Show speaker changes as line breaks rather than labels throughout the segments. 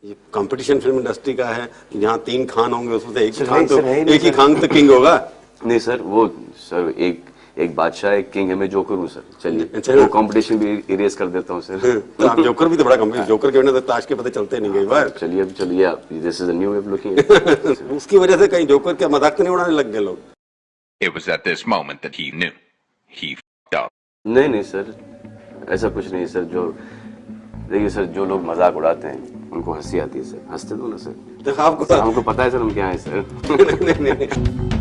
ये competition film industry का है, यहाँ 3 खान होंगे, उसमें से एक ही खान तो किंग होगा।
नहीं सर, वो सर एक बादशाह एक किंग है, मैं जोकर हूँ सर। चलिए वो कंपटीशन भी इरेज कर देता हूँ सर।
तो आप जोकर भी तो बड़ा कंपनी, जोकर के बिना तो ताश के पते चलते नहीं कई बार।
चलिए अब चलिए, this is a new way of looking.
उसकी वजह से कहीं जोकर का मजाक तो नहीं उड़ाने लग गए लोग।
It was at this moment that he knew he f***ed up.
नहीं सर, ऐसा कुछ नहीं सर। जो देखिए सर, जो लोग मजाक उड़ाते हैं उनको हंसी आती है सर, हंसते दो ना सर।
तो आपको
सर हमको पता है सर हम क्या है सर।
नहीं।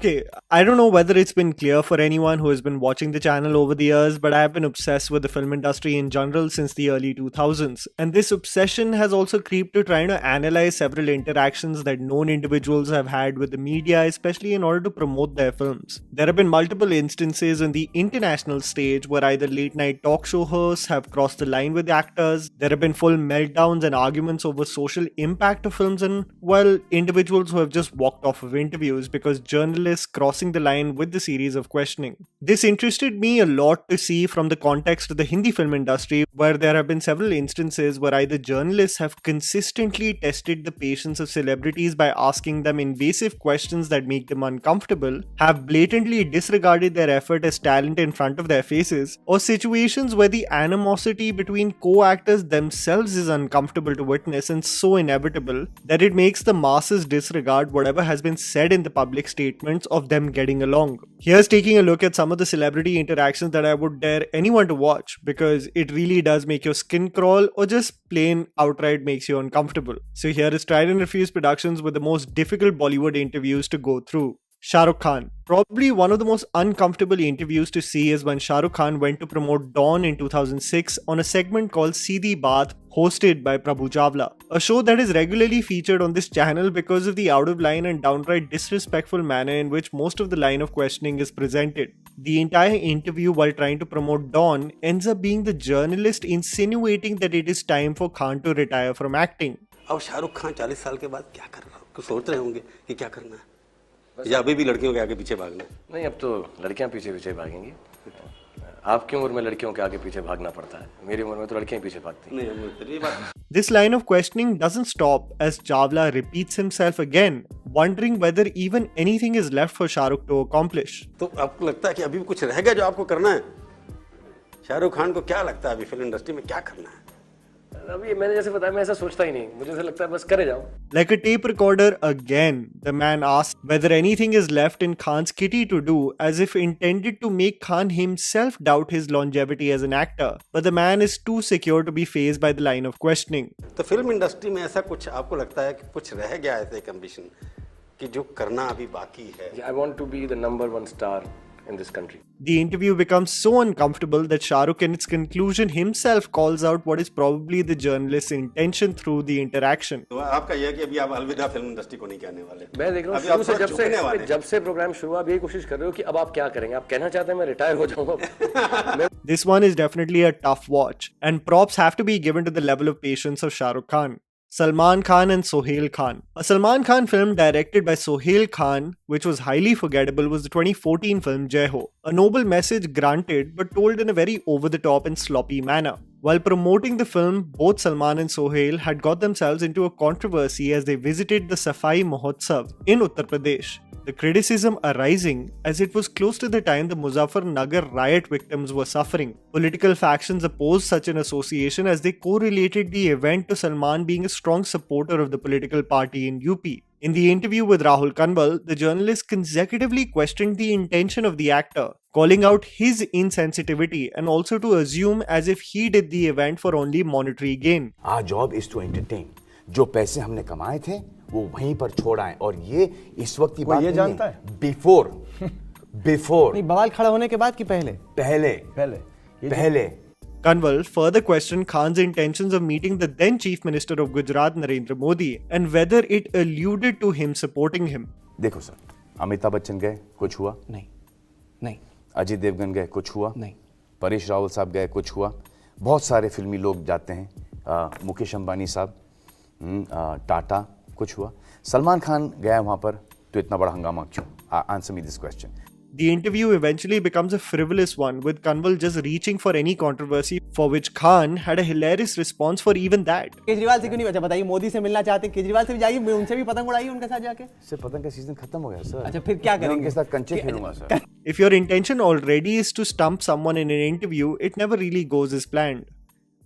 Okay, I don't know whether it's been clear for anyone who has been watching the channel over the years, but I have been obsessed with the film industry in general since the early 2000s. And this obsession has also creeped to trying to analyze several interactions that known individuals have had with the media, especially in order to promote their films. There have been multiple instances on the international stage where either late night talk show hosts have crossed the line with actors, there have been full meltdowns and arguments over social impact of films, and, well, individuals who have just walked off of interviews because journalists crossing the line with the series of questioning. This interested me a lot to see from the context of the Hindi film industry, where there have been several instances where either journalists have consistently tested the patience of celebrities by asking them invasive questions that make them uncomfortable, have blatantly disregarded their effort as talent in front of their faces, or situations where the animosity between co-actors themselves is uncomfortable to witness and so inevitable that it makes the masses disregard whatever has been said in the public statements of them getting along. Here's taking a look at some of the celebrity interactions that I would dare anyone to watch, because it really does make your skin crawl or just plain outright makes you uncomfortable. So here is Tried and Refused Productions with the most difficult Bollywood interviews to go through. Shah Rukh Khan. Probably one of the most uncomfortable interviews to see is when Shah Rukh Khan went to promote Dawn in 2006 on a segment called Seedhi Baat, hosted by Prabhu Chawla, a show that is regularly featured on this channel because of the out-of-line and downright disrespectful manner in which most of the line of questioning is presented. The entire interview, while trying to promote Dawn, ends up being the journalist insinuating that it is time for Khan to retire from acting.
अब शाहरुख खान 40 साल के बाद क्या कर रहा है? कुछ सोच रहे होंगे कि क्या करना है, या अभी भी लड़कियों के आगे पीछे भागना?
नहीं, अब तो लड़कियां पीछे पीछे भागेंगी। आपकी उम्र में लड़कियों के आगे पीछे भागना पड़ता है, मेरी उम्र में तो लड़कियां पीछे भागती हैं।
This line of questioning doesn't stop as Chawla repeats himself again, wondering whether even anything is left for Shahrukh to accomplish.
तो आपको लगता है कि अभी भी कुछ रह गया जो आपको करना है? शाहरुख खान को क्या लगता है अभी फिल्म इंडस्ट्री में क्या करना है?
अभी मैंने जैसे बताया, मैं ऐसा सोचता ही नहीं, मुझे ऐसा लगता है बस करे जाओ।
Like a tape recorder again, the man asked whether anything is left in Khan's kitty to do, as if intended to make Khan himself doubt his longevity as an actor. But the man is too secure to be fazed by the line of questioning.
तो film industry में ऐसा कुछ आपको लगता है कि कुछ रह गया ऐसे एक एम्बिशन कि जो करना अभी बाकी है?
I want to be the #1 star in this country.
The interview becomes so uncomfortable that Shah Rukh in its conclusion himself calls out what is probably the journalist's intention through the interaction.
तो आपका यह है कि अभी आप अलविदा film industry को नहीं कहने वाले?
मैं देख रहा हूँ शुरू से, जब से प्रोग्राम शुरू हुआ, आप यही कोशिश कर रहे हो कि अब आप क्या करेंगे? आप कहना चाहते हैं मैं रिटायर हो जाऊंगा?
This one is definitely a tough watch, and props have to be given to the level of patience of Shah Rukh Khan. Salman Khan and Sohail Khan. A Salman Khan film directed by Sohail Khan, which was highly forgettable, was the 2014 film Jai Ho. A noble message granted, but told in a very over-the-top and sloppy manner. While promoting the film, both Salman and Sohail had got themselves into a controversy as they visited the Safai Mahotsav in Uttar Pradesh. The criticism arising as it was close to the time the Muzaffarnagar riot victims were suffering. Political factions opposed such an association as they correlated the event to Salman being a strong supporter of the political party in UP. In the interview with Rahul Kanwal, the journalist consecutively questioned the intention of the actor, calling out his insensitivity and also to assume as if he did the event for only monetary gain.
Our job is to entertain. जो पैसे हमने कमाए थे वो वहीं पर छोड़ आए, और ये इस वक्त की बात
ये जानता है?
बिफोर
नहीं, बवाल खड़ा होने के बाद कि पहले?
Kanwal further questioned Khan's intentions of meeting the then Chief Minister of Gujarat Narendra Modi and whether it alluded to him supporting him.
देखो सर, अमिताभ बच्चन गए, कुछ हुआ
नहीं।
अजय देवगन गए, कुछ हुआ
नहीं।
परेश रावल साहब गए, कुछ हुआ। बहुत सारे फिल्मी लोग जाते हैं, मुकेश अंबानी साहब, टाटा, कुछ हुआ। सलमान खान गया वहाँ पर, तो इतना बड़ा हंगामा क्यों? Answer me this question.
The interview eventually becomes a frivolous one, with Kanwal just reaching for any controversy, for which Khan had a hilarious response for even that.
Kejriwal से क्यों नहीं बचा? बताइए, मोदी से मिलना चाहते हैं, केजरीवाल से भी जाइए, उनसे भी पतंग उड़ाइए उनके साथ जाके.
इससे पतंग का सीजन खत्म हो गया सर.
अच्छा, फिर क्या
मैं
करेंगे?
उनके साथ कंचे खेलूंगा sir.
If your intention already is to stump someone in an interview, it never really goes as planned.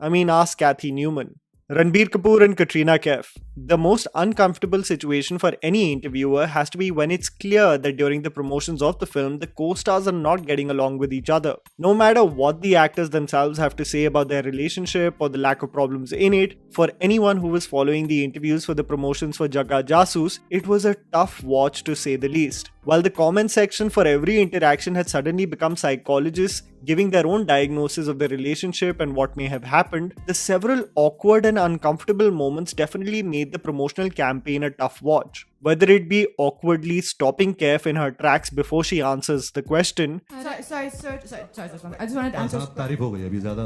I mean, ask Kathy Newman. Ranbir Kapoor and Katrina Kaif. The most uncomfortable situation for any interviewer has to be when it's clear that during the promotions of the film, the co-stars are not getting along with each other. No matter what the actors themselves have to say about their relationship or the lack of problems in it, for anyone who was following the interviews for the promotions for Jagga Jasoos, it was a tough watch to say the least. While the comment section for every interaction had suddenly become psychologists giving their own diagnosis of the relationship and what may have happened, the several awkward and uncomfortable moments definitely made the promotional campaign a tough watch. Whether it be awkwardly stopping Kaif in her tracks before she answers the question,
Sorry. I just wanted to answer.
तारीफ हो गई, अभी ज़्यादा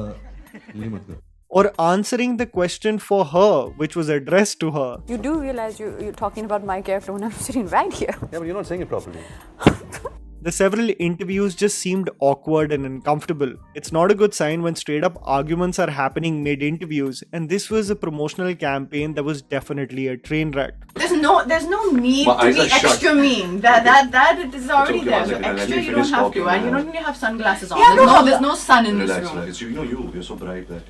नहीं मत करो.
or answering the question for her, which was addressed to her.
You do realize you're talking about my character when I'm sitting right here.
Yeah, but you're not saying it properly.
The several interviews just seemed awkward and uncomfortable. It's not a good sign when straight up arguments are happening mid interviews, and this was a promotional campaign that was definitely a train wreck.
There's no need to be extra mean. That is already there. So extra you don't have to, and you don't need to have sunglasses on. There's no sun in this room.
Relax. You're so bright that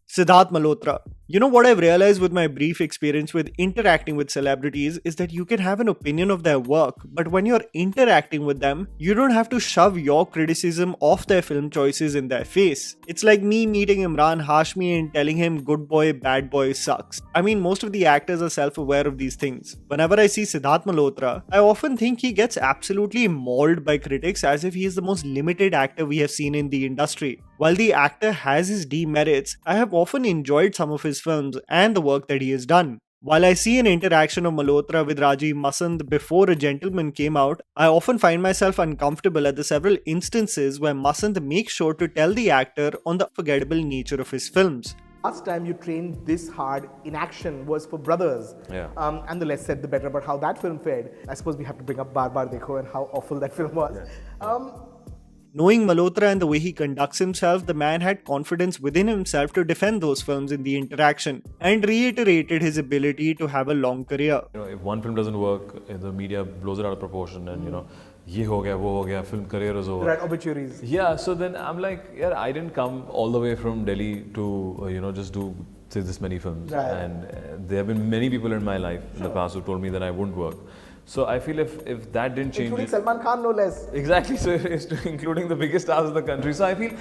Siddharth Malhotra. You know what I've realized with my brief experience with interacting with celebrities is that you can have an opinion of their work, but when you're interacting with them, you don't have to shove your criticism of their film choices in their face. It's like me meeting Imran Hashmi and telling him good boy, bad boy sucks. I mean, most of the actors are self-aware of these things. Whenever I see Siddharth Malhotra, I often think he gets absolutely mauled by critics as if he is the most limited actor we have seen in the industry. While the actor has his demerits, I have often enjoyed some of his films and the work that he has done. While I see an interaction of Malhotra with Rajiv Masand before A Gentleman came out, I often find myself uncomfortable at the several instances where Masand makes sure to tell the actor on the unforgettable nature of his films.
Last time you trained this hard in action was for Brothers.
Yeah.
And the less said, the better about how that film fared. I suppose we have to bring up Bar Bar Dekho and how awful that film was.
Yeah.
Knowing Malhotra and the way he conducts himself, the man had confidence within himself to defend those films in the interaction and reiterated his ability to have a long career.
You know, if one film doesn't work, the media blows it out of proportion and you know, ye ho gaya, wo ho gaya, film career is over.
Right, obituaries.
Yeah, so then I'm like, yeah, I didn't come all the way from Delhi to, you know, just do say this many films.
Right.
And there have been many people in my life in the past who told me that I wouldn't work. So I feel if that didn't change
Including
it,
Salman Khan, no less.
Exactly, so it's including the biggest stars of the country. So I feel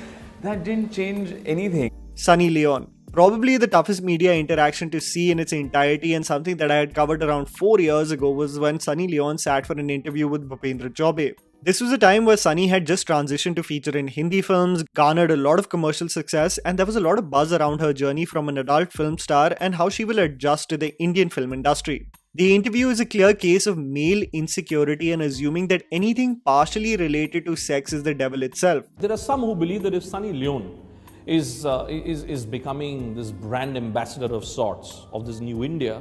that didn't change anything.
Sunny Leone. Probably the toughest media interaction to see in its entirety, and something that I had covered around 4 years ago, was when Sunny Leone sat for an interview with Bhupendra Chaubey. This was a time where Sunny had just transitioned to feature in Hindi films, garnered a lot of commercial success, and there was a lot of buzz around her journey from an adult film star and how she will adjust to the Indian film industry. The interview is a clear case of male insecurity and assuming that anything partially related to sex is the devil itself.
There are some who believe that if Sunny Leone is becoming this brand ambassador of sorts of this new India,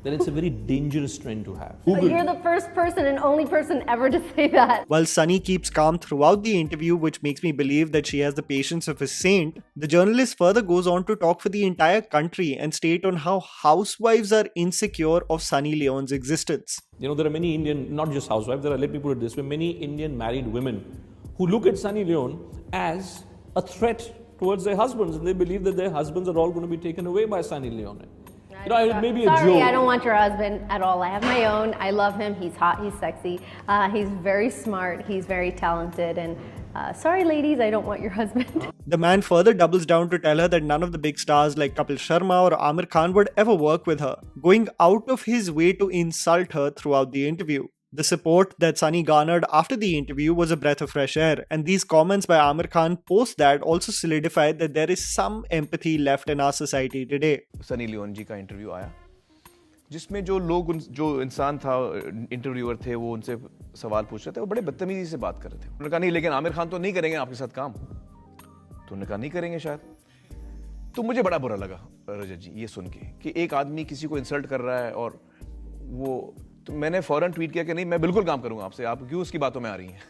then it's a very dangerous trend to have.
You're the first person and only person ever to say that.
While Sunny keeps calm throughout the interview, which makes me believe that she has the patience of a saint, the journalist further goes on to talk for the entire country and state on how housewives are insecure of Sunny Leone's existence.
You know, there are many Indian, not just housewives, let me put it this way, many Indian married women who look at Sunny Leone as a threat towards their husbands, and they believe that their husbands are all going to be taken away by Sunny Leone. You know, it may be a joke.
Sorry, I don't want your husband at all. I have my own. I love him. He's hot. He's sexy. He's very smart. He's very talented. And sorry, ladies, I don't want your husband.
The man further doubles down to tell her that none of the big stars like Kapil Sharma or Amir Khan would ever work with her, going out of his way to insult her throughout the interview. The support that Sunny garnered after the interview was a breath of fresh air, and these comments by Amir Khan post that also solidified that there is some empathy left in our society today.
Sunny Leone ji का interview आया जिसमें जो लोग जो इंसान था interviewer थे वो उनसे सवाल पूछ रहे थे वो बड़े बदतमीजी से बात कर रहे थे उन्होंने कहा नहीं लेकिन आमिर खान तो नहीं करेंगे आपके साथ काम तो उन्होंने कहा नहीं करेंगे शायद तो मुझे बड़ा बुरा लगा रजत जी ये सुन के कि एक आदमी किसी को इंसल्ट कर रहा है और वो तो मैंने फौरन ट्वीट किया कि नहीं, मैं बिल्कुल काम करूंगा आपसे, आप क्यों उसकी बातों में आ रही हैं?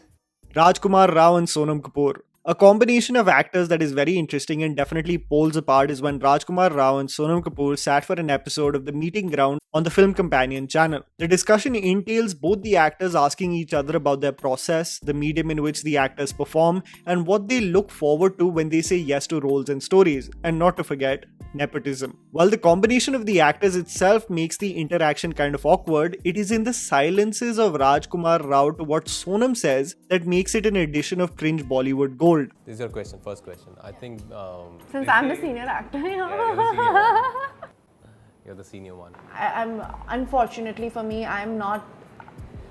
Rajkumar Rao and Sonam Kapoor. A combination of actors that is very interesting and definitely poles apart is when Rajkumar Rao and Sonam Kapoor sat for an episode of The Meeting Ground on the Film Companion channel. The discussion entails both the actors asking each other about their process, the medium in which the actors perform, and what they look forward to when they say yes to roles and stories, and not to forget, nepotism. While the combination of the actors itself makes the interaction kind of awkward, it is in the silences of Rajkumar Rao to what Sonam says that makes it an edition of cringe Bollywood gold.
This is your question, first question. I think
Since I'm the senior actor,
you're the senior one.
I'm unfortunately for me, I'm not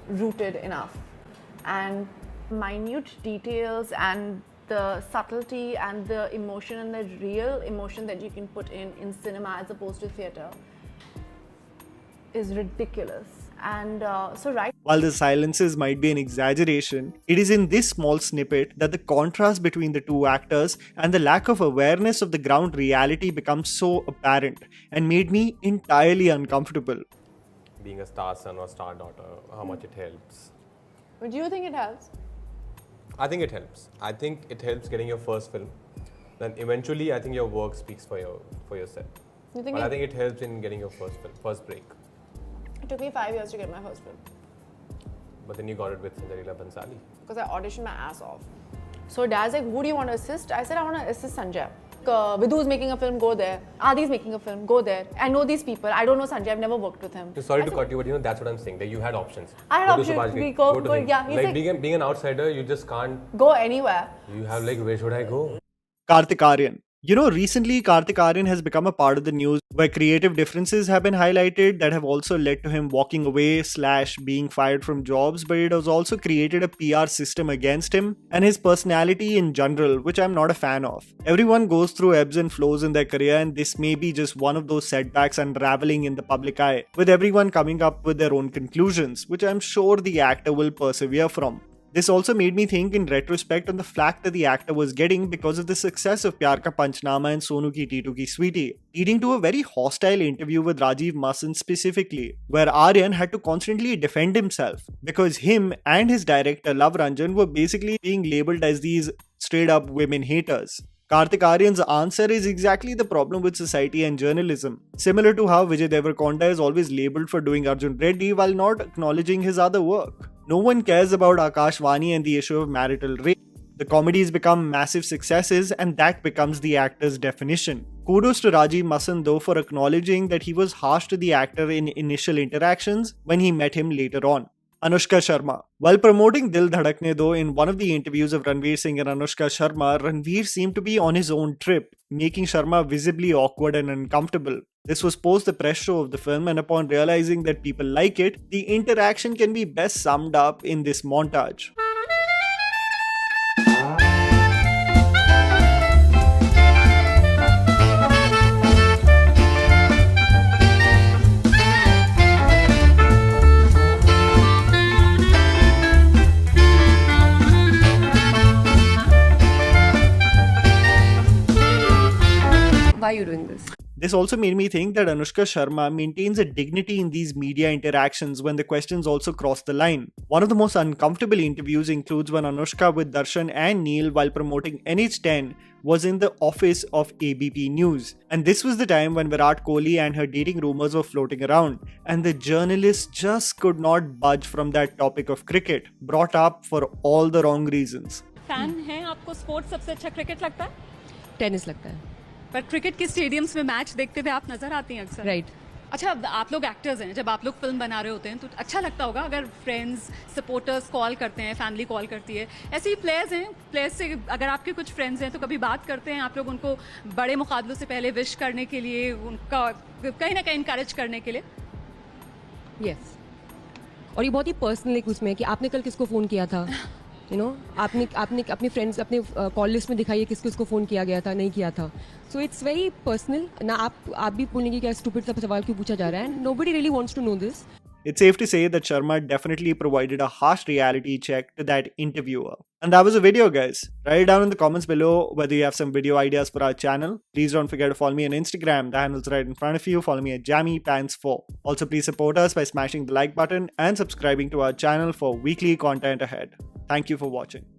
rooted enough, and minute details and the subtlety and the emotion and the real emotion that you can put in cinema as opposed to theatre is ridiculous. And so right.
While the silences might be an exaggeration, it is in this small snippet that the contrast between the two actors and the lack of awareness of the ground reality becomes so apparent and made me entirely uncomfortable.
Being a star son or star daughter, how much it helps?
But do you think it helps?
I think it helps. I think it helps getting your first film. Then eventually, I think your work speaks for yourself.
You think
but I think it helps in getting your first film, first break.
It took me 5 years to get my first film.
But then you got it with Sanjay Bhansali.
Because I auditioned my ass off. So dad's like, who do you want to assist? I said, I want to assist Sanjay. Vidhu's making a film, go there. Adi's making a film, go there. I know these people. I don't know Sanjay, I've never worked with him.
Sorry to cut you, but that's what I'm saying. That you had options.
I had options. Go, yeah. He's
like being an outsider, you just can't
go anywhere.
You have like, where should I go?
Kartik Aaryan. You know, recently Kartik Aaryan has become a part of the news where creative differences have been highlighted that have also led to him walking away / being fired from jobs, but it has also created a PR system against him and his personality in general, which I'm not a fan of. Everyone goes through ebbs and flows in their career, and this may be just one of those setbacks unraveling in the public eye, with everyone coming up with their own conclusions, which I'm sure the actor will persevere from. This also made me think in retrospect on the flack that the actor was getting because of the success of Pyar Ka Panchnama and Sonu Ki Titu Ki Sweetie, leading to a very hostile interview with Rajiv Masan specifically, where Aaryan had to constantly defend himself because him and his director Love Ranjan were basically being labelled as these straight up women haters. Kartik Aaryan's answer is exactly the problem with society and journalism, similar to how Vijay Deverakonda is always labelled for doing Arjun Reddy while not acknowledging his other work. No one cares about Akash Vani and the issue of marital rape. The comedies become massive successes and that becomes the actor's definition. Kudos to Rajiv Masan though for acknowledging that he was harsh to the actor in initial interactions when he met him later on. Anushka Sharma. While promoting Dil Dhadakne though, in one of the interviews of Ranveer Singh and Anushka Sharma, Ranveer seemed to be on his own trip, making Sharma visibly awkward and uncomfortable. This was post the press show of the film, and upon realizing that people like it, the interaction can be best summed up in this montage.
Why are you doing this?
This also made me think that Anushka Sharma maintains a dignity in these media interactions when the questions also cross the line. One of the most uncomfortable interviews includes when Anushka with Darshan and Neil while promoting NH10 was in the office of ABP News. And this was the time when Virat Kohli and her dating rumors were floating around, and the journalists just could not budge from that topic of cricket, brought up for all the wrong reasons.
Fan हैं आपको sports सबसे अच्छा cricket लगता है?
Tennis लगता है।
पर cricket के स्टेडियम्स में मैच देखते हुए आप नजर आती हैं अक्सर।
राइट।
अच्छा, आप लोग एक्टर्स हैं, जब आप लोग फिल्म बना रहे होते हैं तो अच्छा लगता होगा अगर फ्रेंड्स सपोर्टर्स कॉल करते हैं, फैमिली कॉल करती है। ऐसे ही प्लेयर्स हैं, प्लेयर्स से अगर आपके कुछ फ्रेंड्स हैं तो कभी बात करते हैं आप लोग उनको बड़े मुकाबलों से पहले विश करने के लिए, उनका कहीं ना कहीं इंकरेज करने के लिए?
यस। और ये बहुत ही पर्सनल एक उसमें कि आपने कल किसको फ़ोन किया था, यू नो, आपने अपने फ्रेंड्स अपने कॉल लिस्ट में दिखाइए किसको किसको फ़ोन किया गया था, नहीं किया था। सो इट्स वेरी पर्सनल ना। आप भी बोलेंगे क्या स्टूपिड सा सवाल क्यों पूछा जा रहा है? Nobody really wants to know this.
It's safe to say that Sharma definitely provided a harsh reality check to that interviewer. And that was the video, guys. Write it down in the comments below whether you have some video ideas for our channel. Please don't forget to follow me on Instagram. The handle's right in front of you. Follow me at JammyPants4. Also, please support us by smashing the like button and subscribing to our channel for weekly content ahead. Thank you for watching.